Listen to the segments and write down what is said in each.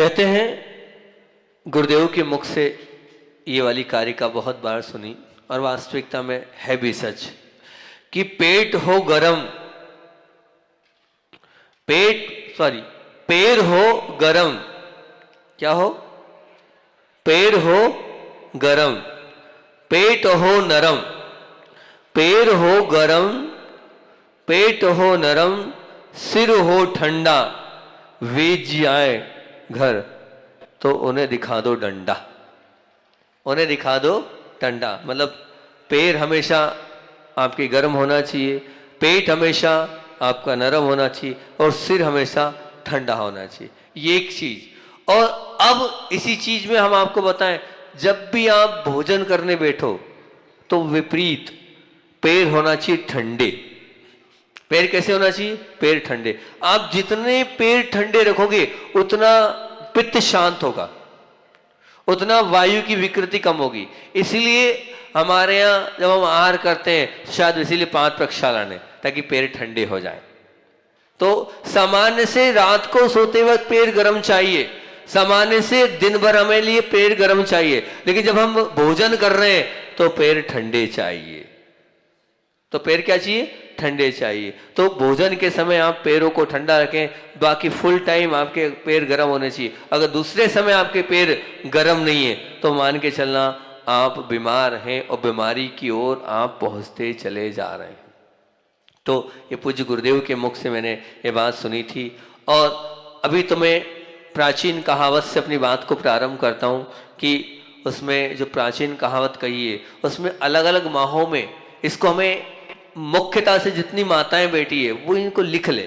कहते हैं गुरुदेव के मुख से ये वाली कारिका बहुत बार सुनी और वास्तविकता में है भी सच कि पेट हो गरम, पैर हो गरम, क्या हो? पैर हो गरम, पेट हो नरम, पैर हो गरम, पेट हो नरम, सिर हो ठंडा, वे जी आए घर तो उन्हें दिखा दो डंडा। उन्हें दिखा दो डंडा मतलब पैर हमेशा आपके गर्म होना चाहिए, पेट हमेशा आपका नरम होना चाहिए और सिर हमेशा ठंडा होना चाहिए। ये एक चीज। और अब इसी चीज में हम आपको बताएं, जब भी आप भोजन करने बैठो तो विपरीत पैर होना चाहिए ठंडे। पैर कैसे होना चाहिए? पैर ठंडे। आप जितने पैर ठंडे रखोगे उतना पित्त शांत होगा, उतना वायु की विकृति कम होगी। इसलिए हमारे यहाँ जब हम आहार करते हैं शायद इसीलिए 5 प्रक्षालन है ताकि पैर ठंडे हो जाए। तो सामान्य से रात को सोते वक्त पैर गर्म चाहिए, सामान्य से दिन भर हमें लिए पैर गर्म चाहिए, लेकिन जब हम भोजन कर रहे हैं तो पैर ठंडे चाहिए। तो पैर क्या चाहिए? ठंडे चाहिए। तो भोजन के समय आप पैरों को ठंडा रखें, बाकी फुल टाइम आपके पैर गर्म होने चाहिए। अगर दूसरे समय आपके पैर गर्म नहीं है तो मान के चलना आप बीमार हैं और बीमारी की ओर आप पहुंचते चले जा रहे हैं। तो ये पूज्य गुरुदेव के मुख से मैंने ये बात सुनी थी। और अभी तो मैं प्राचीन कहावत से अपनी बात को प्रारंभ करता हूँ कि उसमें जो प्राचीन कहावत कही है उसमें अलग अलग माहों में इसको हमें मुख्यता से जितनी माताएं बैठी है वो इनको लिख ले।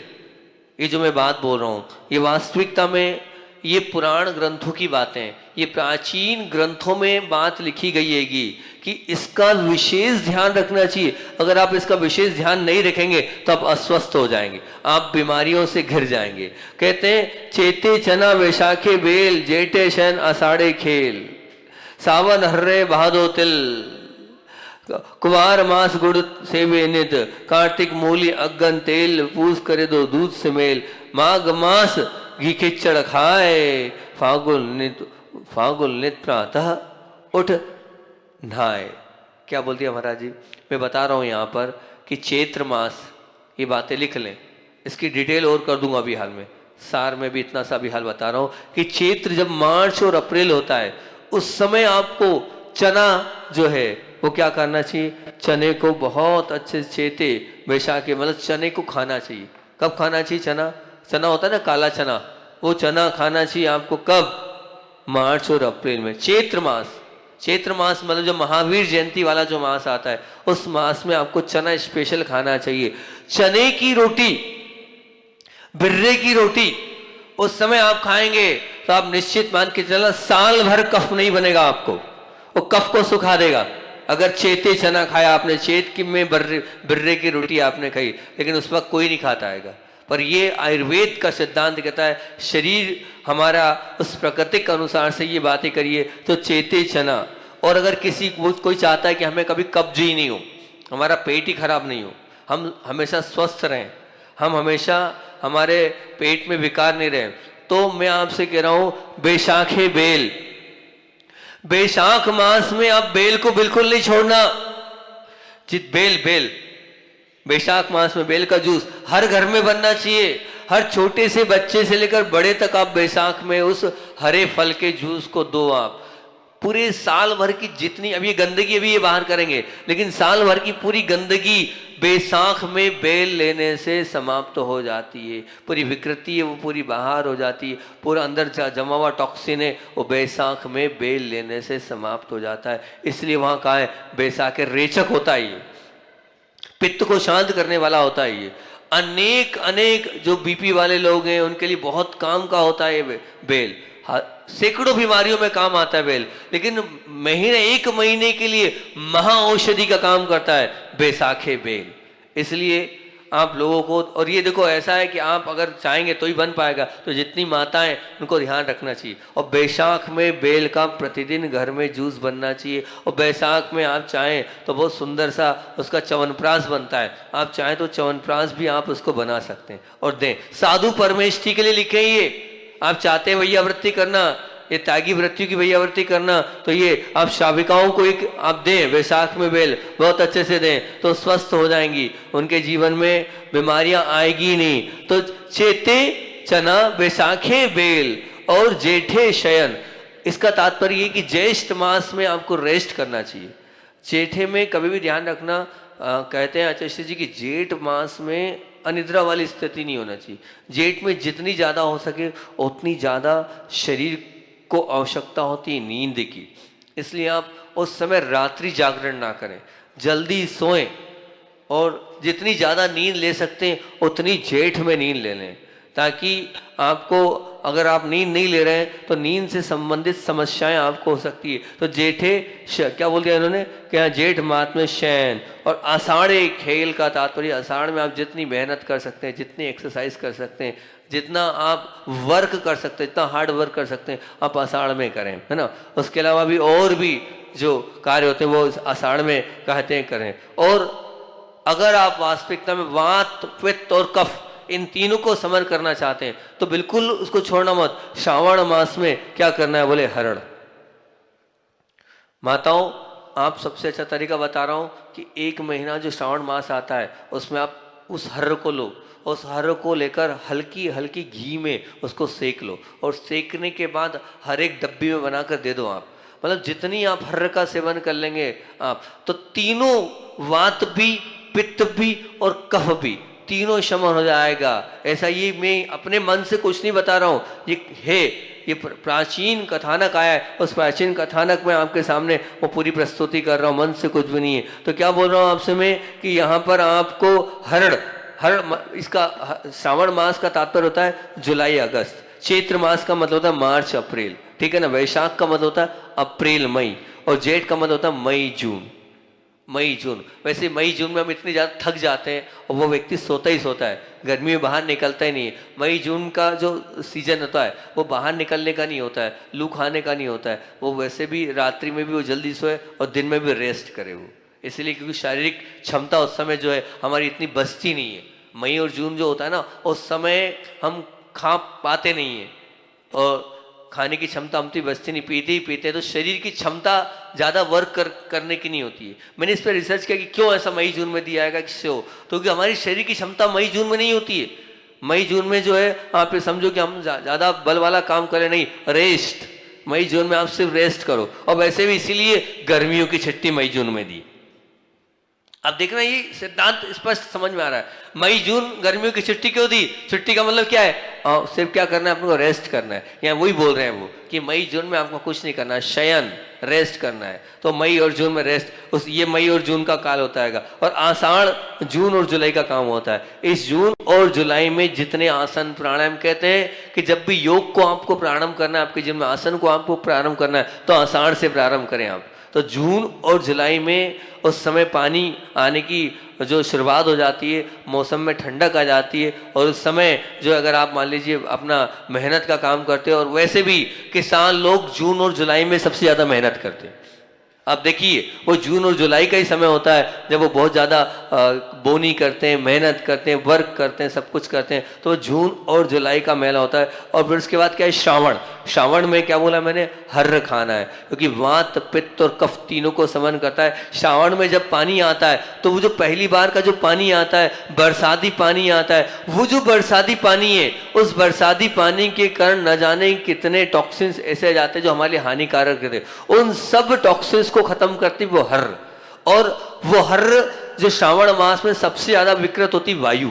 ये जो मैं बात बोल रहा हूँ ये वास्तविकता में ये पुराण ग्रंथों की बातें, ये प्राचीन ग्रंथों में बात लिखी गई हैगी कि इसका विशेष ध्यान रखना चाहिए। अगर आप इसका विशेष ध्यान नहीं रखेंगे तो आप अस्वस्थ हो जाएंगे, आप बीमारियों से घिर जाएंगे। कहते हैं चेते चना वैशाखे बेल, जेठे शयन आषाढ़े खेल, सावन हर्रे भादो तिल, कुवार मास गुड़ सेवे नित, कार्तिक मूली अगन तेल, पूस करे दो दूध से मेल, माघ मास घी खिचड़ खाए, फागुन नित प्रातः उठ नहाए। क्या बोलती है महाराज जी? मैं बता रहा हूं यहां पर कि चैत्र मास, ये बातें लिख लें, इसकी डिटेल और कर दूंगा अभी हाल में, सार में भी इतना सा भी हाल बता रहा हूं कि चैत्र जब मार्च और अप्रैल होता है उस समय आपको चना जो है वो क्या करना चाहिए? चने को बहुत अच्छे चेते बैसाखे मतलब चने को खाना चाहिए। कब खाना चाहिए? चना होता है ना काला चना, वो चना खाना चाहिए आपको कब? मार्च और अप्रैल में। चैत्र मास मतलब जो महावीर जयंती वाला जो मास आता है उस मास में आपको चना स्पेशल खाना चाहिए। चने की रोटी, बिर्रे की रोटी उस समय आप खाएंगे तो आप निश्चित मान के चलना साल भर कफ नहीं बनेगा आपको, वो कफ को सुखा देगा। अगर चेते चना खाया आपने, चेत की में बिर्रे की रोटी आपने खाई, लेकिन उस वक्त कोई नहीं खाता आएगा। पर ये आयुर्वेद का सिद्धांत कहता है शरीर हमारा उस प्राकृतिक अनुसार से ये बातें करिए तो चेते चना। और अगर कोई चाहता है कि हमें कभी कब्ज ही नहीं हो, हमारा पेट ही खराब नहीं हो, हम हमेशा स्वस्थ रहें, हम हमेशा हमारे पेट में विकार नहीं रहे, तो मैं आपसे कह रहा हूं बैसाखे बेल, बैसाख मास में आप बेल को बिल्कुल नहीं छोड़ना। बेल बैसाख मास में बेल का जूस हर घर में बनना चाहिए। हर छोटे से बच्चे से लेकर बड़े तक आप बैसाख में उस हरे फल के जूस को दो। आप पूरे साल भर की जितनी अभी गंदगी अभी ये बाहर करेंगे, लेकिन साल भर की पूरी गंदगी बैसाख में बेल लेने से समाप्त हो जाती है। पूरी विकृति है वो पूरी बाहर हो जाती है, पूरा अंदर जमा हुआ टॉक्सिन है वो बैसाख में बेल लेने से समाप्त हो जाता है। इसलिए वहाँ कहा है बैसाख रेचक होता है, ये पित्त को शांत करने वाला होता है। ये अनेक जो बीपी वाले लोग हैं उनके लिए बहुत काम का होता है बेल, सैकड़ों बीमारियों में काम आता है बेल, लेकिन एक महीने के लिए महा औषधि का काम करता है बैसाखे बेल। इसलिए आप लोगों को, और ये देखो ऐसा है कि आप अगर चाहेंगे तो ही बन पाएगा, तो जितनी माताएं उनको ध्यान रखना चाहिए। और बैसाख में बेल का प्रतिदिन घर में जूस बनना चाहिए। और बैसाख में आप चाहें तो बहुत सुंदर सा उसका च्यवनप्राश बनता है, आप चाहें तो च्यवनप्राश भी आप उसको बना सकते हैं और दें। साधु परमेष्ठी के लिए लिखे ये, आप चाहते हैं वैयावृत्ति करना, ये त्यागी वृत्ति की वैयावृत्ति करना, तो ये आप शाविकाओं को एक आप दें, वैशाख में बेल बहुत अच्छे से दें तो स्वस्थ हो जाएंगी, उनके जीवन में बीमारियां आएगी नहीं। तो चेते चना वैशाखे बेल और जेठे शयन, इसका तात्पर्य ये कि ज्येष्ठ मास में आपको रेस्ट करना चाहिए। जेठे में कभी भी ध्यान रखना, कहते हैं आचार्य जी की जेठ मास में अनिद्रा वाली स्थिति नहीं होना चाहिए। जेठ में जितनी ज़्यादा हो सके उतनी ज़्यादा शरीर को आवश्यकता होती है नींद की, इसलिए आप उस समय रात्रि जागरण ना करें, जल्दी सोएं और जितनी ज़्यादा नींद ले सकते हैं उतनी जेठ में नींद ले लें, ताकि आपको, अगर आप नींद नहीं ले रहे हैं तो नींद से संबंधित समस्याएं आपको हो सकती है। तो जेठे क्या बोल दिया इन्होंने कि यहाँ जेठ मास में शयन, और आषाढ़े खेल का तात्पर्य आषाढ़ में आप जितनी मेहनत कर सकते हैं, जितनी एक्सरसाइज कर सकते हैं, जितना आप वर्क कर सकते हैं, जितना हार्ड वर्क कर सकते हैं आप आषाढ़ में करें, है ना। उसके अलावा भी और भी जो कार्य होते हैं वो आषाढ़ में कहते हैं करें। और अगर आप वास्तविकता में वात, पित्त और कफ इन तीनों को समर करना चाहते हैं तो बिल्कुल उसको छोड़ना मत। श्रावण मास में क्या करना है, बोले हरण। माताओं, आप सबसे अच्छा तरीका बता रहा हूं कि एक महीना जो श्रावण मास आता है उसमें आप उस हर्र को लो, उस हर्र को लेकर हल्की हल्की घी में उसको सेक लो, और सेकने के बाद हर एक डब्बी में बनाकर दे दो आप। मतलब जितनी आप हर्र का सेवन कर लेंगे आप, तो तीनों वात भी, पित्त भी और कफ भी, तीनों शमन हो जाएगा। ऐसा ये मैं अपने मन से कुछ नहीं बता रहा हूँ, ये प्राचीन कथानक आया है, उस प्राचीन कथानक में आपके सामने वो पूरी प्रस्तुति कर रहा हूँ, मन से कुछ भी नहीं है। तो क्या बोल रहा हूँ आपसे मैं कि यहाँ पर आपको हरण, इसका श्रावण मास का तात्पर्य होता है जुलाई अगस्त, चैत्र मास का मतलब होता है मार्च अप्रैल, ठीक है ना। वैशाख का मतलब होता है अप्रैल मई, और जेठ का मतलब होता है मई जून। मई जून, वैसे मई जून में हम इतने ज़्यादा थक जाते हैं और वो व्यक्ति सोता ही सोता है, गर्मी में बाहर निकलता ही नहीं है। मई जून का जो सीजन होता है वो बाहर निकलने का नहीं होता है, लू खाने का नहीं होता है, वो वैसे भी रात्रि में भी वो जल्दी सोए और दिन में भी रेस्ट करे वो, इसलिए क्योंकि शारीरिक क्षमता उस समय जो है हमारी इतनी बचती नहीं है। मई और जून जो होता है ना, उस समय हम खा पाते नहीं हैं और खाने की क्षमता हम तो बचती नहीं, पीते ही पीते, तो शरीर की क्षमता ज़्यादा वर्क करने की नहीं होती है। मैंने इस पर रिसर्च किया कि क्यों ऐसा मई जून में दिया है, किससे हो, तो क्योंकि हमारी शरीर की क्षमता मई जून में नहीं होती है। मई जून में जो है आप समझो कि हम ज़्यादा बल वाला काम करें नहीं, रेस्ट। मई जून में आप सिर्फ रेस्ट करो, और वैसे भी इसीलिए गर्मियों की छुट्टी मई जून में दी। अब देखना ये सिद्धांत स्पष्ट समझ में आ रहा है। मई जून गर्मियों की छुट्टी क्यों दी, छुट्टी का मतलब क्या है, सिर्फ क्या करना है, अपने को रेस्ट करना है। यहाँ वही बोल रहे हैं वो कि मई जून में आपको कुछ नहीं करना है, शयन, रेस्ट करना है। तो मई और जून में रेस्ट, ये मई और जून का काल होता है। और आषाढ़, जून और जुलाई का काम होता है। इस जून और जुलाई में जितने आसन प्राणायाम, कहते हैं कि जब भी योग को आपको प्रारंभ करना है, आपके जीवन में आसन को आपको प्रारंभ करना है, तो आषाढ़ से प्रारंभ करें आप। तो जून और जुलाई में उस समय पानी आने की जो शुरुआत हो जाती है, मौसम में ठंडक आ जाती है, और उस समय जो अगर आप मान लीजिए अपना मेहनत का काम करते हो, और वैसे भी किसान लोग जून और जुलाई में सबसे ज़्यादा मेहनत करते हैं। आप देखिए वो जून और जुलाई का ही समय होता है जब वो बहुत ज़्यादा बोनी करते हैं, मेहनत करते हैं, वर्क करते हैं, सब कुछ करते हैं। तो जून और जुलाई का मेला होता है। और फिर उसके बाद क्या है, श्रावण। श्रावण में क्या बोला मैंने, हर्र खाना है, क्योंकि वात, पित्त और कफ तीनों को समन करता है। श्रावण में जब पानी आता है तो वो जो पहली बार का जो पानी आता है, बरसाती पानी आता है, वो जो बरसाती पानी है, उस बरसाती पानी के कारण न जाने कितने टॉक्सिन्स ऐसे जाते हैं जो हमारे लिए हानिकारक थे, उन सब टॉक्सिन्स को खत्म करती वो हर्र। और वो हर्र जो श्रावण मास में सबसे ज्यादा विकृत होती वायु,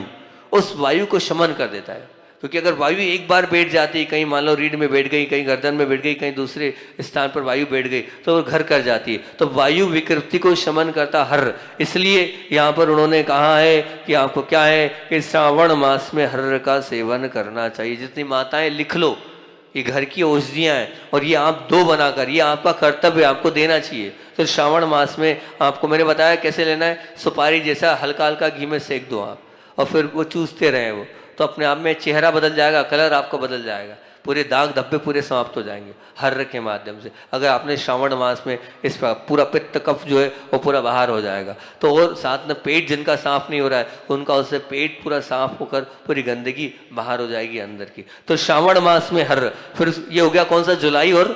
उस वायु को शमन कर देता है। क्योंकि अगर वायु एक बार बैठ जाती है, कहीं मान लो रीढ़ में बैठ गई, कहीं गर्दन में बैठ गई, कहीं दूसरे स्थान पर वायु बैठ गई, तो वो घर कर जाती है। तो वायु विकृति को शमन करता हर्र। इसलिए यहाँ पर उन्होंने कहा है कि आपको क्या है कि श्रावण मास में हर्र का सेवन करना चाहिए। जितनी माताएं लिख लो, ये घर की औषधियाँ हैं और ये आप दो बनाकर, ये आपका कर्तव्य, आपको देना चाहिए। तो श्रावण मास में आपको मैंने बताया कैसे लेना है, सुपारी जैसा हल्का हल्का घी में सेक दो आप, और फिर वो चूसते रहें वो, तो अपने आप में चेहरा बदल जाएगा, कलर आपका बदल जाएगा। पूरे दाग धब्बे पूरे समाप्त हो जाएंगे हर्र के माध्यम से। अगर आपने श्रावण मास में इस पर पूरा पित्त कफ जो है वो पूरा बाहर हो जाएगा। तो और साथ में पेट जिनका साफ नहीं हो रहा है उनका उससे पेट पूरा साफ होकर पूरी गंदगी बाहर हो जाएगी अंदर की। तो श्रावण मास में हर्र, फिर ये हो गया कौन सा, जुलाई और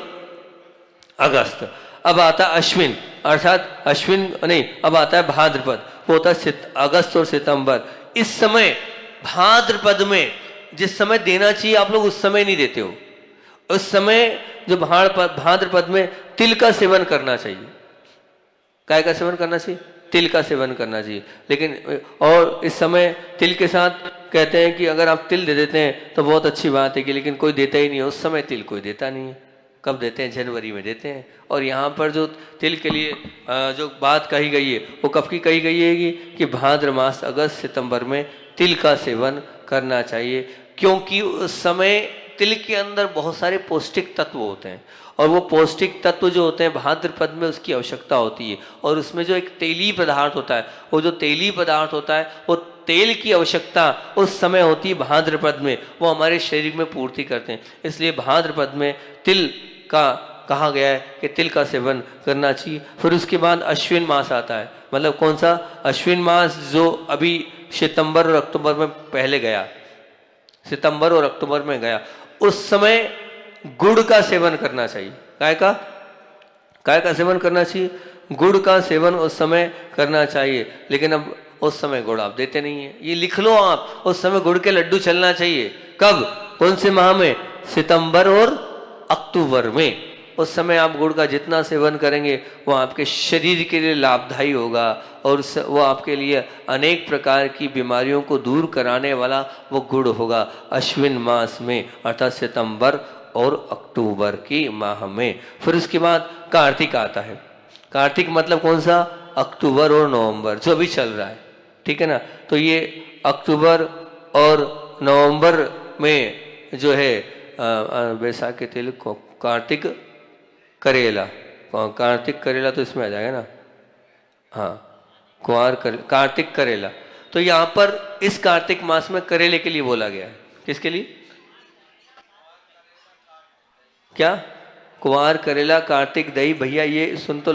अगस्त। अब आता अश्विन, अर्थात अश्विन नहीं, अब आता है भाद्रपद, वो होता है अगस्त और सितंबर। इस समय भाद्रपद में जिस समय देना चाहिए आप लोग उस समय नहीं देते हो। उस समय जो भाद्रपद में तिल का सेवन करना चाहिए। काय का सेवन करना चाहिए? तिल का सेवन करना चाहिए। लेकिन और इस समय तिल के साथ कहते हैं कि अगर आप तिल दे देते हैं तो बहुत अच्छी बात है कि, लेकिन कोई देता ही नहीं है उस समय, तिल कोई देता नहीं है। कब देते हैं? जनवरी में देते हैं। और यहाँ पर जो तिल के लिए जो बात कही गई है वो कब की कही गई है कि भाद्र मास अगस्त सितंबर में तिल का सेवन करना चाहिए, क्योंकि उस समय तिल के अंदर बहुत सारे पौष्टिक तत्व होते हैं और वो पौष्टिक तत्व जो होते हैं भाद्रपद में उसकी आवश्यकता होती है। और उसमें जो एक तेली पदार्थ होता है, वो जो तेली पदार्थ होता है वो तेल की आवश्यकता उस समय होती है भाद्रपद में, वो हमारे शरीर में पूर्ति करते हैं। इसलिए भाद्रपद में तिल का कहा गया है कि तिल का सेवन करना चाहिए। फिर उसके बाद अश्विन मास आता है, मतलब कौन सा? अश्विन मास जो अभी सितंबर और अक्टूबर में पहले गया, सितंबर और अक्टूबर में गया, उस समय गुड़ का सेवन करना चाहिए। काय का सेवन करना चाहिए? गुड़ का सेवन उस समय करना चाहिए। लेकिन अब उस समय गुड़ आप देते नहीं है, ये लिख लो आप, उस समय गुड़ के लड्डू चलना चाहिए। कब? कौन से माह में? सितंबर और अक्टूबर में। उस समय आप गुड़ का जितना सेवन करेंगे वो आपके शरीर के लिए लाभदायी होगा और वो आपके लिए अनेक प्रकार की बीमारियों को दूर कराने वाला वो गुड़ होगा अश्विन मास में, अर्थात सितंबर और अक्टूबर की माह में। फिर उसके बाद कार्तिक आता है। कार्तिक मतलब कौन सा? अक्टूबर और नवंबर जो अभी चल रहा है, ठीक है ना। तो ये अक्टूबर और नवंबर में जो है बैसाख के तिल को कार्तिक करेला, कार्तिक करेला तो इसमें आ जाएगा ना, हाँ, कार्तिक करेला। तो यहाँ पर इस कार्तिक मास में करेले के लिए बोला गया है। किसके लिए? क्या? कुंवार, करेला, कार्तिक, दही। भैया ये सुन तो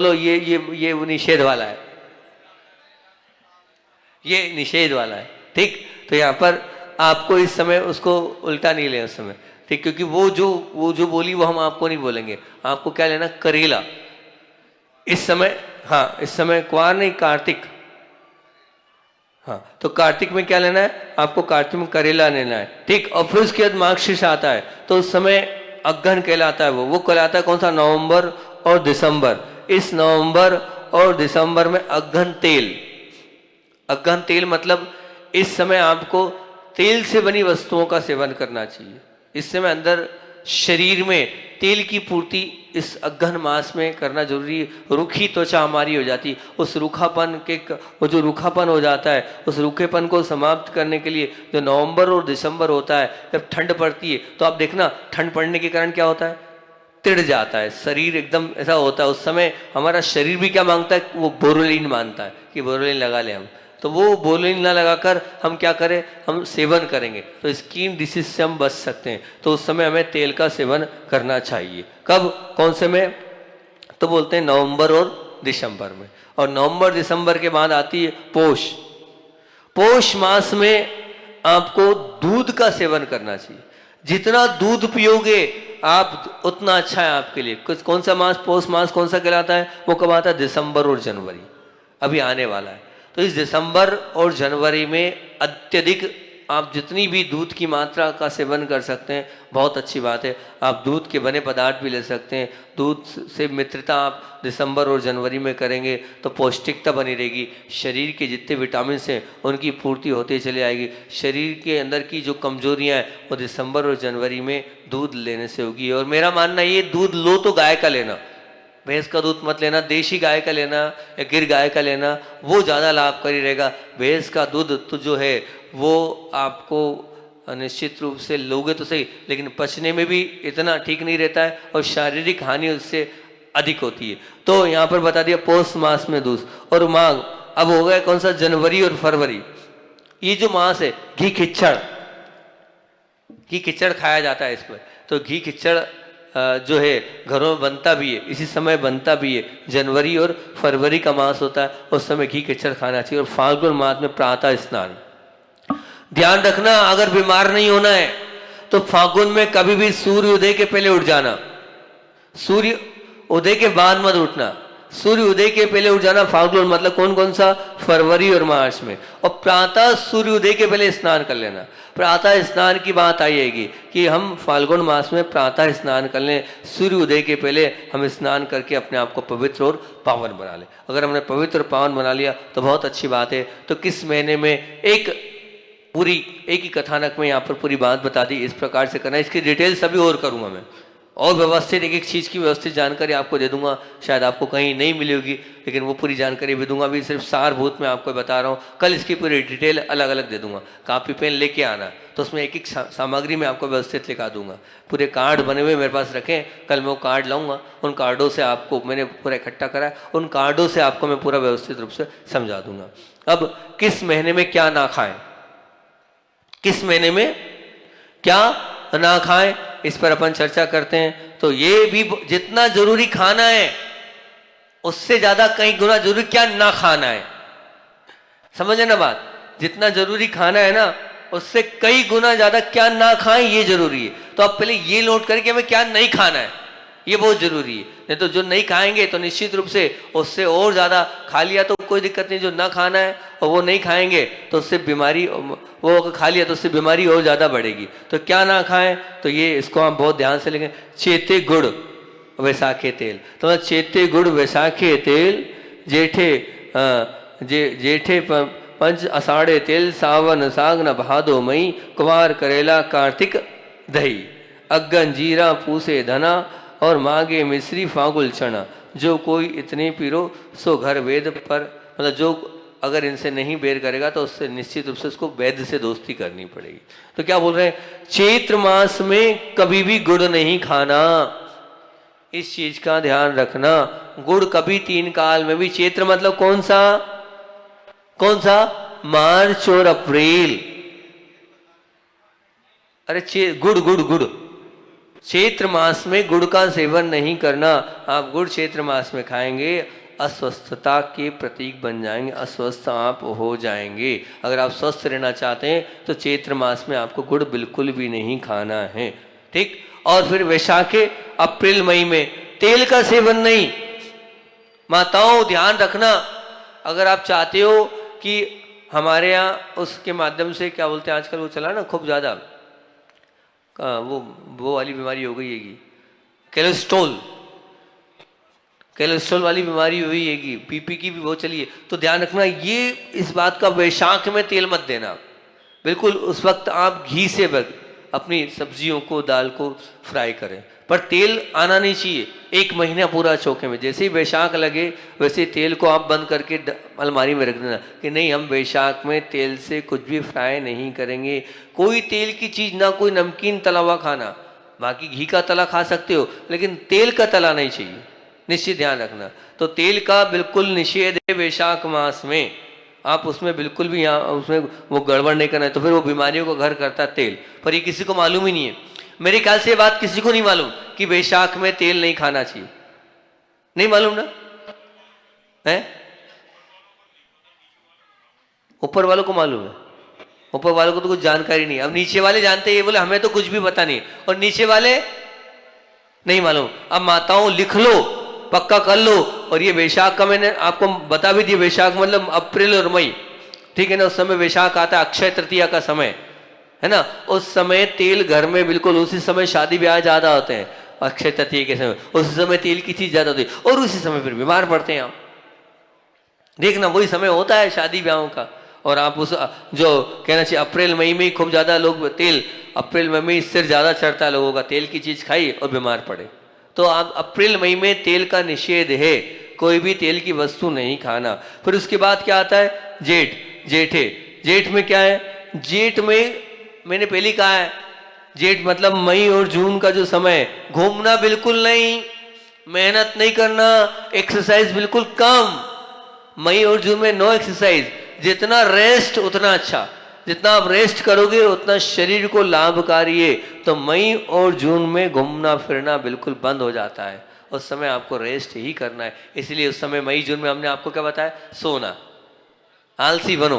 लो, ये निषेध वाला है, ये निषेध वाला है, ठीक। तो यहाँ पर आपको इस समय उसको उल्टा नहीं लेना उस समय, ठीक, क्योंकि वो जो बोली वो हम आपको नहीं बोलेंगे। आपको क्या लेना? करेला इस समय। हाँ, इस समय कुंवार नहीं, कार्तिक। हाँ, तो कार्तिक में क्या लेना है आपको? कार्तिक में करेला लेना है, ठीक। और फिर उसके बाद मार्गशीर्ष आता है, तो उस समय अगहन कहलाता है। वो कहलाता है कौन सा? नवंबर और दिसंबर। इस नवंबर और दिसंबर में अगहन तेल मतलब इस समय आपको तेल से बनी वस्तुओं का सेवन करना चाहिए। इस समय अंदर शरीर में तेल की पूर्ति इस अगहन मास में करना जरूरी है। रूखी त्वचा हमारी हो जाती, उस रूखापन के वो जो रूखापन हो जाता है उस रूखेपन को समाप्त करने के लिए जो नवंबर और दिसंबर होता है, जब ठंड पड़ती है तो आप देखना ठंड पड़ने के कारण क्या होता है? तिड़ जाता है शरीर, एकदम ऐसा होता है। उस समय हमारा शरीर भी क्या मांगता है? वो बोरोलिन मांगता है कि बोरोलिन लगा ले हम। तो वो बोरोलिन ना लगाकर हम क्या करें? हम सेवन करेंगे तो स्किन डिसीज से हम बच सकते हैं। तो उस समय हमें तेल का सेवन करना चाहिए। कब? कौन से में? तो बोलते हैं नवंबर और दिसंबर में। और नवंबर दिसंबर के बाद आती है पोष मास में आपको दूध का सेवन करना चाहिए। जितना दूध पियोगे आप उतना अच्छा है आपके लिए। कौन सा मास? पोष मास कौन सा कहलाता है? वो कब आता है? दिसंबर और जनवरी, अभी आने वाला है। तो इस दिसंबर और जनवरी में अत्यधिक आप जितनी भी दूध की मात्रा का सेवन कर सकते हैं बहुत अच्छी बात है। आप दूध के बने पदार्थ भी ले सकते हैं। दूध से मित्रता आप दिसंबर और जनवरी में करेंगे तो पौष्टिकता बनी रहेगी। शरीर के जितने विटामिन हैं उनकी पूर्ति होती चली आएगी। शरीर के अंदर की जो कमजोरियां हैं वो दिसंबर और जनवरी में दूध लेने से होगी। और मेरा मानना ये, दूध लो तो गाय का लेना, भैंस का दूध मत लेना, देशी गाय का लेना या गिर गाय का लेना, वो ज़्यादा लाभकारी रहेगा। भैंस का दूध तो जो है वो आपको निश्चित रूप से लोगे तो सही, लेकिन पचने में भी इतना ठीक नहीं रहता है और शारीरिक हानि उससे अधिक होती है। तो यहाँ पर बता दिया पौष मास में दूध और माघ। अब हो गया कौन सा? जनवरी और फरवरी। ये जो मास है घी खिच्चड़, घी खिचड़ खाया जाता है इसमें। तो घी खिचड़ जो है घरों में बनता भी है, इसी समय बनता भी है। जनवरी और फरवरी का मास होता है, उस समय घी खिचड़ खाना चाहिए। और फाल्गुन मास में प्रातः स्नान। ध्यान रखना, अगर बीमार नहीं होना है तो फाल्गुन में कभी भी सूर्य उदय के पहले उठ जाना, सूर्य उदय के बाद मत उठना। सूर्य उदय के पहले उठ जाना फाल्गुन, मतलब कौन कौन सा, फरवरी और मार्च में। और प्रातः सूर्य उदय के पहले स्नान कर लेना। प्रातः स्नान की बात आएगी कि हम फाल्गुन मास में प्रातः स्नान कर लें, सूर्य उदय के पहले हम स्नान करके अपने आप को पवित्र और पावन बना लें। अगर हमने पवित्र और पावन बना लिया तो बहुत अच्छी बात है। तो किस महीने में, एक ही कथानक में यहाँ पर पूरी बात बता दी, इस प्रकार से करना। इसकी डिटेल सभी और करूँगा मैं, और व्यवस्थित एक एक चीज़ की व्यवस्थित जानकारी आपको दे दूंगा। शायद आपको कहीं नहीं मिली होगी, लेकिन वो पूरी जानकारी भी दूंगा। अभी सिर्फ सारभूत में आपको बता रहा हूँ, कल इसकी पूरी डिटेल अलग अलग दे दूंगा। कॉपी पेन लेके आना, तो उसमें एक एक सामग्री में आपको व्यवस्थित लिखा दूंगा। पूरे कार्ड बने हुए मेरे पास रखें, कल मैं वो कार्ड लाऊंगा, उन कार्डों से आपको मैंने पूरा इकट्ठा करा है, उन कार्डों से आपको मैं पूरा व्यवस्थित रूप से समझा दूंगा। अब किस महीने में क्या ना खाएं, किस महीने में क्या ना खाएं, इस पर अपन चर्चा करते हैं। तो ये भी जितना जरूरी खाना है उससे ज्यादा कई गुना जरूरी क्या ना खाना है। समझे ना बात, जितना जरूरी खाना है ना उससे कई गुना ज्यादा क्या ना खाएं ये जरूरी है। तो आप पहले ये नोट करें कि हमें क्या नहीं खाना है, ये बहुत जरूरी है। नहीं तो जो नहीं खाएंगे तो निश्चित रूप से उससे और ज्यादा, खा लिया तो कोई दिक्कत नहीं, जो ना खाना है और वो नहीं खाएंगे तो उससे बीमारी, वो अगर खा लिया तो उससे बीमारी और ज्यादा बढ़ेगी। तो क्या ना खाएं, तो ये इसको हम बहुत ध्यान से लेंगे। चेते गुड़ वैसाखे तेल, तो चेते गुड़ वैसाखे तेल, जेठे पंच अषाढ़े तेल, सावन सागन भादो मई, कुमार करेला कार्तिक दही, अग्गन जीरा पूसे धना, और मागे मिश्री फागुल चना, जो कोई इतने पीरो सो घर वेद पर। मतलब जो अगर इनसे नहीं बेर करेगा तो उससे निश्चित रूप से उसको वैद्य से दोस्ती करनी पड़ेगी। तो क्या बोल रहे हैं, चैत्र मास में कभी भी गुड़ नहीं खाना, इस चीज का ध्यान रखना। गुड़ कभी 3 काल में भी, चैत्र मतलब कौन सा, कौन सा, मार्च और अप्रैल। अरे गुड़ गुड़ गुड़, चैत्र मास में गुड़ का सेवन नहीं करना। आप गुड़ चैत्र मास में खाएंगे अस्वस्थता के प्रतीक बन जाएंगे, अस्वस्थ आप हो जाएंगे। अगर आप स्वस्थ रहना चाहते हैं तो चैत्र मास में आपको गुड़ बिल्कुल भी नहीं खाना है, ठीक। और फिर वैशाखे अप्रैल मई में तेल का सेवन नहीं। माताओं ध्यान रखना, अगर आप चाहते हो कि हमारे यहाँ उसके माध्यम से, क्या बोलते हैं आजकल वो चला ना खूब ज़्यादा, वो वाली बीमारी हो गई है, कोलेस्ट्रॉल वाली बीमारी हुई है, बीपी की भी बहुत चली है। तो ध्यान रखना, ये इस बात का, वैशाख में तेल मत देना बिल्कुल। उस वक्त आप घी से अपनी सब्जियों को, दाल को फ्राई करें, पर तेल आना नहीं चाहिए 1 महीना पूरा चौके में। जैसे ही वैशाख लगे वैसे तेल को आप बंद करके अलमारी में रख देना कि नहीं, हम वैशाख में तेल से कुछ भी फ्राई नहीं करेंगे। कोई तेल की चीज़ ना, कोई नमकीन तला हुआ खाना, बाकी घी का तला खा सकते हो लेकिन तेल का तला नहीं चाहिए, निश्चित ध्यान रखना। तो तेल का बिल्कुल निषेध है वैशाख मास में, आप उसमें बिल्कुल भी यहाँ उसमें वो गड़बड़ नहीं करना है। तो फिर वो बीमारियों को घर करता है तेल, पर ये किसी को मालूम ही नहीं है। मेरे ख्याल से ये बात किसी को नहीं मालूम कि वैशाख में तेल नहीं खाना चाहिए, नहीं मालूम ना है, ऊपर वालों को मालूम है, ऊपर वालों को तो कुछ जानकारी नहीं। अब नीचे वाले जानते हैं, ये बोले हमें तो कुछ भी पता नहीं, और नीचे वाले नहीं मालूम। अब माताओं लिख लो, पक्का कर लो। और ये वैशाख का मैंने आपको बता भी दिया, वैशाख मतलब अप्रैल और मई, ठीक है ना। उस समय वैशाख आता है, अक्षय तृतीया का समय है ना। उस समय तेल घर में बिल्कुल, उसी समय शादी ब्याह ज्यादा होते हैं, अक्षय तृतीया के समय उसी समय तेल की चीज ज्यादा होती है, और उसी समय फिर बीमार पड़ते हैं आप। देखना वही समय होता है शादी ब्याहों का। और आप उस जो कहना चाहिए अप्रैल मई में ही खूब ज्यादा लोग तेल, अप्रैल मई में सिर ज्यादा चढ़ता है लोगों का, तेल की चीज खाई और बीमार पड़े। तो आप अप्रैल मई में तेल का निषेध है, कोई भी तेल की वस्तु नहीं खाना। फिर उसके बाद क्या आता है, जेठ में क्या है, जेठ में मैंने पहले कहा है, जेठ मतलब मई और जून का जो समय, घूमना बिल्कुल नहीं, मेहनत नहीं करना, एक्सरसाइज बिल्कुल कम। मई और जून में नो एक्सरसाइज, जितना रेस्ट उतना अच्छा। जितना आप रेस्ट करोगे उतना शरीर को लाभकारी है। तो मई और जून में घूमना फिरना बिल्कुल बंद हो जाता है, उस समय आपको रेस्ट ही करना है। इसलिए उस समय मई जून में हमने आपको क्या बताया, सोना। आलसी बनो,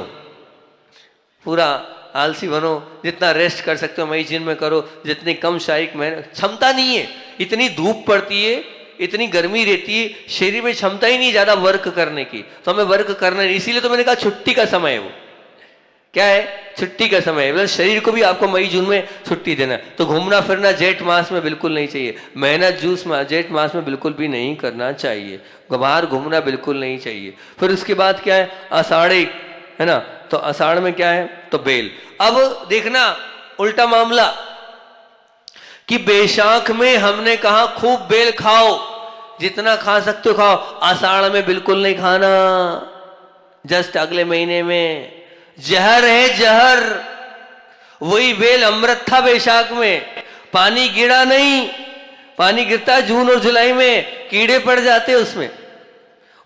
पूरा आलसी बनो, जितना रेस्ट कर सकते हो मई जून में करो, जितनी कम शारीरिक मेहनत, क्षमता नहीं है, इतनी धूप पड़ती है, इतनी गर्मी रहती है, शरीर में क्षमता ही नहीं ज्यादा वर्क करने की, तो हमें वर्क करना नहीं। इसीलिए तो मैंने कहा छुट्टी का समय है, वो क्या है, छुट्टी का समय है। मतलब शरीर को भी आपको मई जून में छुट्टी देना। तो घूमना फिरना जेठ मास में बिल्कुल नहीं चाहिए, मेहनत जूस जेठ मास में बिल्कुल भी नहीं करना चाहिए, बाहर घूमना बिल्कुल नहीं चाहिए। फिर उसके बाद क्या है, आषाढ़ी है ना, तो आषाढ़ में क्या है, तो बेल। अब देखना उल्टा मामला कि बैसाख में हमने कहा खूब बेल खाओ, जितना खा सकते हो खाओ, आषाढ़ में बिल्कुल नहीं खाना, जस्ट अगले महीने में। जहर है जहर, वही बेल अमृत था बैसाख में, पानी गिरा नहीं, पानी गिरता है जून और जुलाई में, कीड़े पड़ जाते उसमें।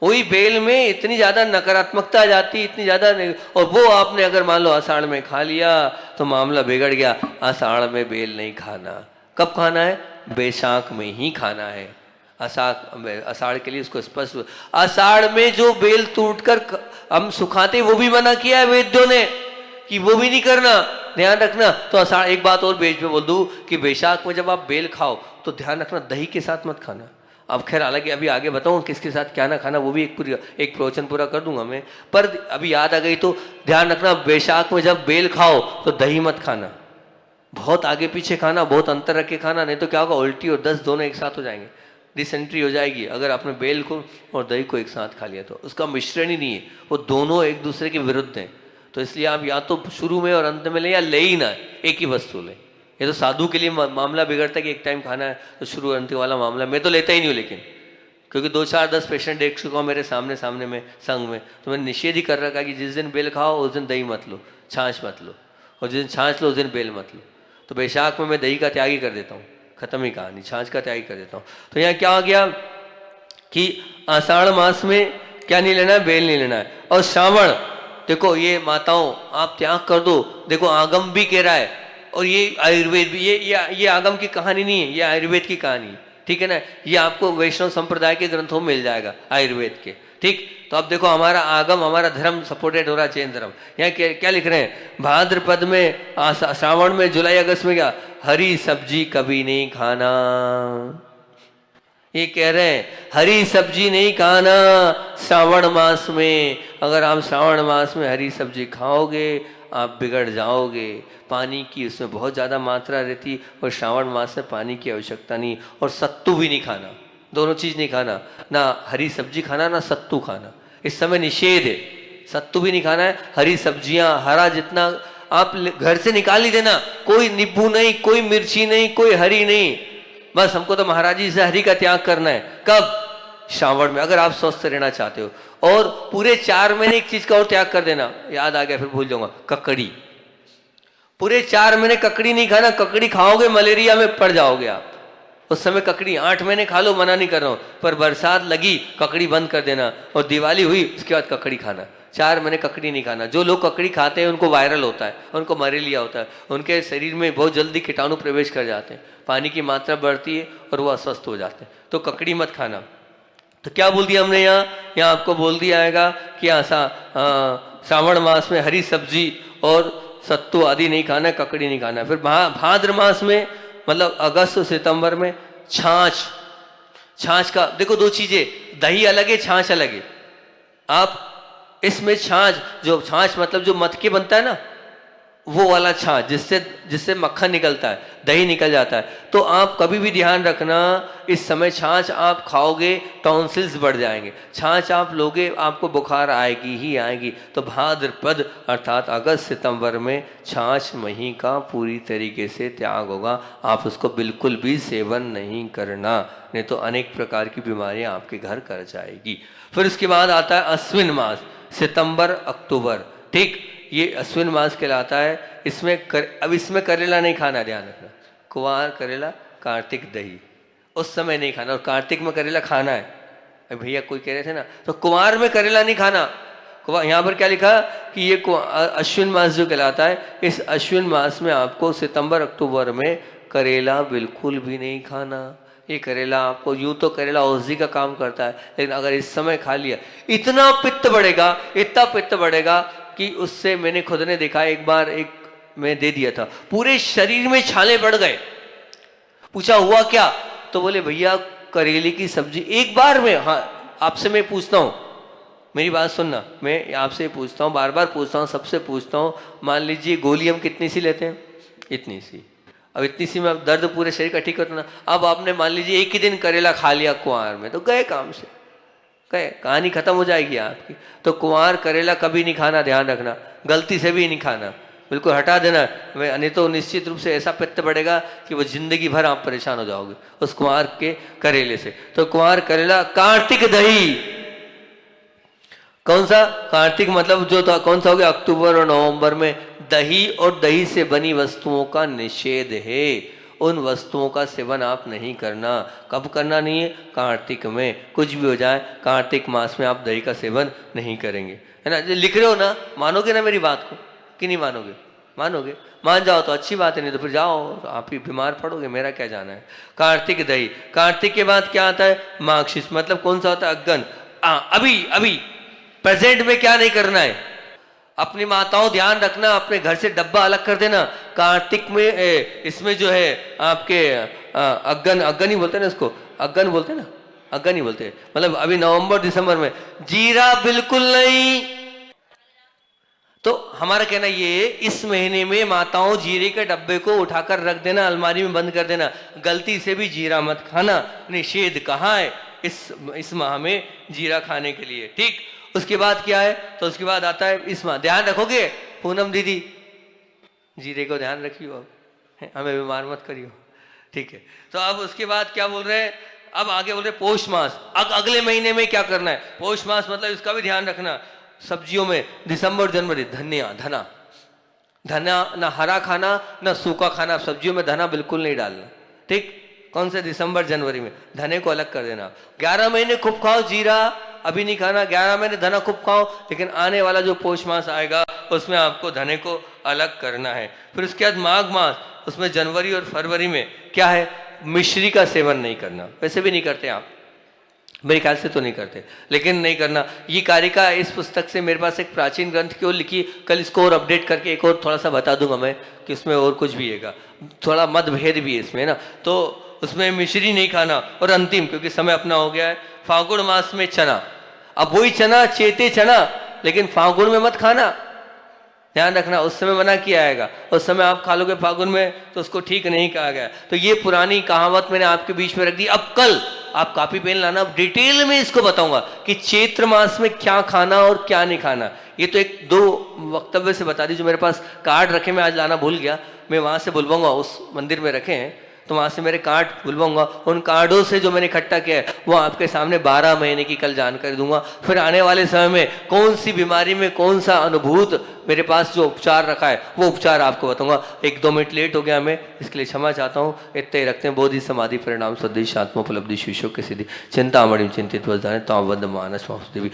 वही बेल में इतनी ज्यादा नकारात्मकता आ जाती, इतनी ज्यादा, और वो आपने अगर मान लो आषाढ़ में खा लिया तो मामला बिगड़ गया। आषाढ़ में बेल नहीं खाना, कब खाना है, बैसाख में ही खाना है। आषाढ़ के लिए उसको स्पष्ट, आषाढ़ में जो बेल टूटकर हम सुखाते वो भी मना किया है वेद्यों ने कि वो भी नहीं करना, ध्यान रखना। तो आषाढ़, एक बात और बीच में बोल दूं कि बैसाख में जब आप बेल खाओ तो ध्यान रखना दही के साथ मत खाना। अब खैर हालांकि अभी आगे बताऊं किसके साथ क्या ना खाना, वो भी एक प्रवचन पूरा कर दूंगा मैं, पर अभी याद आ गई तो ध्यान रखना, बैसाख में जब बेल खाओ तो दही मत खाना, बहुत आगे पीछे खाना, बहुत अंतर रख के खाना, नहीं तो क्या होगा, उल्टी और दस्त दोनों एक साथ हो जाएंगे, डिसेंट्री हो जाएगी। अगर आपने बेल को और दही को एक साथ खा लिया तो उसका मिश्रण ही नहीं है, वो दोनों एक दूसरे के विरुद्ध हैं। तो इसलिए आप या तो शुरू में और अंत में ले, या ले ही ना, एक ही वस्तु ले। ये तो साधु के लिए मामला बिगड़ता है कि एक टाइम खाना है तो शुरू अंत वाला मामला, मैं तो लेता ही नहीं हूँ, लेकिन क्योंकि 2 4 10 पेशेंट देख चुका हूँ मेरे सामने में संग में, तो मैंने निषेध ही कर रखा है कि जिस दिन बेल खाओ उस दिन दही मत लो, छाछ मत लो, और जिस दिन छाछ लो उस दिन बेल मत लो। तो बैसाख में मैं दही का त्याग ही कर देता हूँ, खत्म ही कहानी, छाछ का त्याग कर देता हूँ। तो यहाँ क्या हो गया कि आषाढ़ मास में क्या नहीं लेना है, बेल नहीं लेना है। और श्रावण, देखो ये माताओं आप त्याग कर दो, देखो आगम भी कह रहा है, और ये आयुर्वेद भी, ये आगम की कहानी नहीं है, ये आयुर्वेद की कहानी है, ठीक है ना। ये आपको वैष्णव संप्रदाय के ग्रंथों में मिल जाएगा आयुर्वेद के, ठीक। तो अब देखो हमारा आगम, हमारा धर्म सपोर्टेड हो रहा है, जैन धर्म। यहाँ क्या लिख रहे हैं, भाद्रपद में, श्रावण में, जुलाई अगस्त में क्या, हरी सब्जी कभी नहीं खाना, ये कह रहे हैं हरी सब्जी नहीं खाना श्रावण मास में। अगर आप श्रावण मास में हरी सब्जी खाओगे आप बिगड़ जाओगे। पानी की उसमें बहुत ज़्यादा मात्रा रहती, और श्रावण मास में पानी की आवश्यकता नहीं। और सत्तू भी नहीं खाना, दोनों चीज़ नहीं खाना, ना हरी सब्जी खाना ना सत्तू खाना, इस समय निषेध है। सत्तू भी नहीं खाना है, हरी सब्जियां, हरा जितना आप घर से निकाल ही देना, कोई नींबू नहीं, कोई मिर्ची नहीं, कोई हरी नहीं, बस हमको तो महाराज जी से हरी का त्याग करना है। कब, श्रावण में, अगर आप स्वस्थ रहना चाहते हो। और पूरे 4 महीने एक चीज का और त्याग कर देना, याद आ गया फिर भूल जाऊंगा, ककड़ी। पूरे 4 महीने ककड़ी नहीं खाना, ककड़ी खाओगे मलेरिया में पड़ जाओगे आप। उस समय ककड़ी 8 महीने खा लो, मना नहीं कर रहा हूं, पर बरसात लगी ककड़ी बंद कर देना, और दिवाली हुई उसके बाद ककड़ी खाना। 4 महीने ककड़ी नहीं खाना। जो लोग ककड़ी खाते हैं उनको वायरल होता है, उनको मलेरिया होता है, उनके शरीर में बहुत जल्दी कीटाणु प्रवेश कर जाते हैं, पानी की मात्रा बढ़ती है और वो अस्वस्थ हो जाते हैं। तो ककड़ी मत खाना। तो क्या बोल दिया हमने यहाँ आपको बोल दिया आएगा कि श्रावण मास में हरी सब्जी और सत्तू आदि नहीं खाना, ककड़ी नहीं खाना। फिर भाद्र मास में, मतलब अगस्त सितंबर में, छाछ का देखो 2 चीजें, दही अलग है, छाछ अलग है। आप इसमें छाछ, जो छाछ मतलब जो मटके बनता है ना, वो वाला छाछ जिससे मक्खन निकलता है, दही निकल जाता है। तो आप कभी भी ध्यान रखना, इस समय छाछ आप खाओगे टॉन्सिल्स बढ़ जाएंगे, छाछ आप लोगे आपको बुखार आएगी ही आएगी। तो भाद्रपद अर्थात अगस्त सितंबर में छाछ मही का पूरी तरीके से त्याग होगा, आप उसको बिल्कुल भी सेवन नहीं करना, नहीं तो अनेक प्रकार की बीमारियां आपके घर कर जाएगी। फिर उसके बाद आता है अश्विन मास, सितंबर अक्टूबर, ठीक। ये अश्विन मास कहलाता है। अब इसमें करेला नहीं खाना, ध्यान रखना, कुवार करेला, कार्तिक दही, उस समय नहीं खाना। और कार्तिक में करेला खाना है, भैया कोई कह रहे थे ना, तो कुवार में करेला नहीं खाना। यहाँ पर क्या लिखा कि ये अश्विन मास जो कहलाता है, इस अश्विन मास में आपको सितंबर अक्टूबर में करेला बिल्कुल भी नहीं खाना। ये करेला आपको, यूं तो करेला औषधि का काम करता है, लेकिन अगर इस समय खा लिया इतना पित्त बढ़ेगा, इतना पित्त बढ़ेगा कि उससे मैंने खुद ने देखा। एक बार एक मैं दे दिया था, पूरे शरीर में छाले पड़ गए। पूछा हुआ क्या, तो बोले भैया करेले की सब्जी। एक बार में, हाँ आपसे मैं पूछता हूँ, मेरी बात सुनना, मैं आपसे पूछता हूँ, बार बार पूछता हूँ, सबसे पूछता हूँ, मान लीजिए गोली हम कितनी सी लेते हैं? इतनी सी। अब इतनी सी में अब दर्द पूरे शरीर का ठीक होता ना। अब आपने मान लीजिए एक ही दिन करेला खा लिया कुंवार में, तो गए काम से, गए, कहानी खत्म हो जाएगी आपकी। तो कुंवार करेला कभी नहीं खाना, ध्यान रखना, गलती से भी नहीं खाना, बिल्कुल हटा देना। नहीं तो निश्चित रूप से ऐसा पित्त बढ़ेगा कि वो जिंदगी भर आप परेशान हो जाओगे उस कुंवार के करेले से। तो कुंवार करेला, कार्तिक दही, कौन सा कार्तिक मतलब जो था, कौन सा हो गया, अक्टूबर और नवंबर में दही और दही से बनी वस्तुओं का निषेध है। उन वस्तुओं का सेवन आप नहीं करना। कब करना नहीं है? कार्तिक में। कुछ भी हो जाए, कार्तिक मास में आप दही का सेवन नहीं करेंगे, है ना। लिख रहे हो ना, मानोगे ना मेरी बात को कि नहीं मानोगे? मानोगे, मान जाओ तो अच्छी बात है, नहीं तो फिर जाओ तो आप ही बीमार पड़ोगे, मेरा क्या जाना है। कार्तिक दही। कार्तिक के बाद क्या आता है? मार्गशीर्ष, मतलब कौन सा होता है? अग्गन। अभी प्रेजेंट में क्या नहीं करना है? अपनी माताओं ध्यान रखना, अपने घर से डब्बा अलग कर देना। कार्तिक में इसमें जो है आपके अग्गन ही बोलते हैं ना इसको, अग्गन बोलते हैं ना, अग्गन ही बोलते हैं, मतलब अभी नवंबर दिसंबर में जीरा बिल्कुल नहीं। तो हमारा कहना ये, इस महीने में माताओं जीरे के डब्बे को उठाकर रख देना, अलमारी में बंद कर देना। गलती से भी जीरा मत खाना, निषेध कहाँ है इस माह में जीरा खाने के लिए, ठीक। उसके बाद क्या है? तो उसके बाद आता है इस माह, ध्यान रखोगे पूनम दीदी, जीरे को ध्यान रखियो, अब हमें बीमार मत करियो, ठीक है। तो अब उसके बाद क्या बोल रहे हैं? अब आगे बोल रहे पौष मास। अगले महीने में क्या करना है? पौष मास मतलब इसका भी ध्यान रखना। सब्जियों में दिसंबर जनवरी धना ना हरा खाना ना सूखा खाना, सब्जियों में धना बिल्कुल नहीं डालना, ठीक। कौन से? दिसंबर जनवरी में धने को अलग कर देना। 11 महीने खूब खाओ जीरा, अभी नहीं खाना। 11 महीने धना खूब खाओ, लेकिन आने वाला जो पौष मास आएगा उसमें आपको धने को अलग करना है। फिर उसके बाद माघ मास, उसमें जनवरी और फरवरी में क्या है? मिश्री का सेवन नहीं करना। वैसे भी नहीं करते आप, मेरे ख्याल से तो नहीं करते, लेकिन नहीं करना। ये कारिका इस पुस्तक से मेरे पास एक प्राचीन ग्रंथ की ओर लिखी, कल इसको और अपडेट करके एक और थोड़ा सा बता दूंगा मैं कि उसमें और कुछ भी है, थोड़ा मतभेद भी है इसमें ना। तो उसमें मिश्री नहीं खाना। और अंतिम, क्योंकि समय अपना हो गया है, फागुन मास में चना। अब वही चना, चेते चना, लेकिन फागुन में मत खाना, ध्यान रखना। उस समय मना किया आएगा, उस समय आप खा लोगे फागुन में तो उसको ठीक नहीं कहा गया। तो ये पुरानी कहावत मैंने आपके बीच में रख दी। अब कल आप कॉपी पेन लाना, डिटेल में इसको बताऊंगा कि चैत्र मास में क्या खाना और क्या नहीं खाना। ये तो एक दो वक्तव्य से बता दी, जो मेरे पास कार्ड रखे मैं आज लाना भूल गया, मैं वहां से बुलवाऊंगा, उस मंदिर में रखे हैं तो वहां से मेरे कार्ड बुलवाऊंगा। उन कार्डों से जो मैंने इकट्ठा किया है वो आपके सामने 12 महीने की कल जानकारी दूंगा। फिर आने वाले समय में कौन सी बीमारी में कौन सा अनुभूत मेरे पास जो उपचार रखा है वो उपचार आपको बताऊंगा। 1-2 मिनट लेट हो गया मैं, इसके लिए क्षमा चाहता हूँ। इतने ही रखते हैं। बोधि समाधि परिणाम सदृश आत्मोपलब्धि शिष्यों की सिद्धि चिंतामणि चिंतित वज्ञाने तावद मानस वासुदेवी।